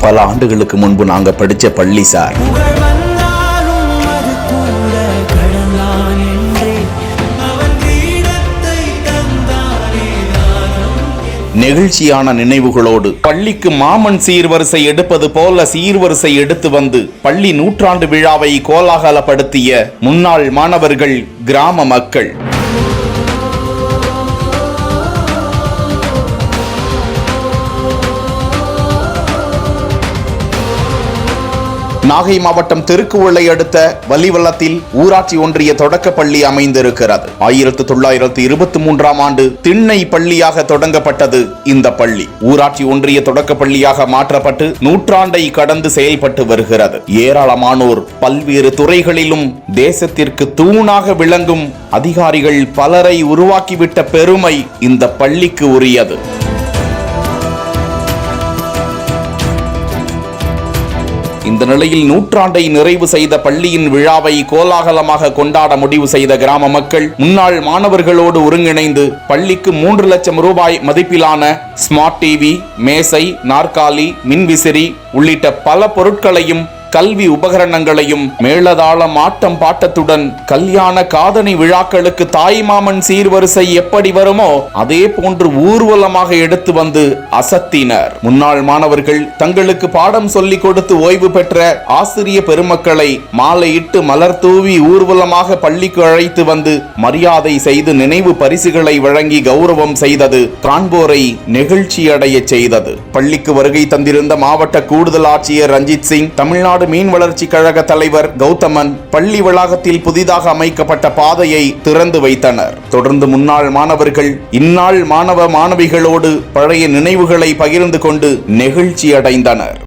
பல ஆண்டுகளுக்கு முன்பு நாங்க படிச்ச பள்ளி சார். நெகிழ்ச்சியான நினைவுகளோடு பள்ளிக்கு மாமன் சீர்வரிசை எடுப்பது போல சீர்வரிசை எடுத்து வந்து பள்ளி நூற்றாண்டு விழாவை கோலாகலப்படுத்திய முன்னாள் மாணவர்கள், கிராம மக்கள். நாகை மாவட்டம் திருக்குவளை அடுத்த வலிவலத்தில் ஊராட்சி ஒன்றிய தொடக்கப்பள்ளி அமைந்திருக்கிறது. 1923ஆம் ஆண்டு திண்ணை பள்ளியாக தொடங்கப்பட்டது இந்த பள்ளி. ஊராட்சி ஒன்றிய தொடக்கப்பள்ளியாக மாற்றப்பட்டு நூற்றாண்டை கடந்து செயல்பட்டு வருகிறது. ஏராளமானோர் பல்வேறு துறைகளிலும் தேசத்திற்கு தூணாக விளங்கும் அதிகாரிகள் பலரை உருவாக்கிவிட்ட பெருமை இந்த பள்ளிக்கு உரியது. இந்த நிலையில் நூற்றாண்டை நிறைவு செய்த பள்ளியின் விழாவை கோலாகலமாக கொண்டாட முடிவு செய்த கிராம மக்கள் முன்னாள் மாணவர்களோடு ஒருங்கிணைந்து பள்ளிக்கு 3 லட்சம் ரூபாய் மதிப்பிலான ஸ்மார்ட் டிவி, மேசை, நாற்காலி, மின்விசிறி உள்ளிட்ட பல பொருட்களையும் கல்வி உபகரணங்களையும் மேளதாளம் ஆட்டம் பாட்டத்துடன் கல்யாண காதணி விழாக்களுக்கு தாய்மாமன் சீர்வரிசை எப்படி வருமோ அதே போன்று ஊர்வலமாக எடுத்து வந்து அசத்தினர். முன்னாள் மாணவர்கள் தங்களுக்கு பாடம் சொல்லிக் கொடுத்து ஓய்வு பெற்ற ஆசிரிய பெருமக்களை மாலையிட்டு மலர் தூவி ஊர்வலமாக பள்ளிக்கு அழைத்து வந்து மரியாதை செய்து நினைவு பரிசுகளை வழங்கி கௌரவம் செய்தது காண்போரை நெகிழ்ச்சியடைய செய்தது. பள்ளிக்கு வருகை தந்திருந்த மாவட்ட கூடுதல் ஆட்சியர் ரஞ்சித் சிங், தமிழ்நாடு மீன் வளர்ச்சி கழக தலைவர் கௌதமன் பள்ளி வளாகத்தில் புதிதாக அமைக்கப்பட்ட பாதையை திறந்து வைத்தனர். தொடர்ந்து முன்னாள் மாணவர்கள் இந்நாள் மாணவ மாணவிகளோடு பழைய நினைவுகளை பகிர்ந்து கொண்டு நெகிழ்ச்சி அடைந்தனர்.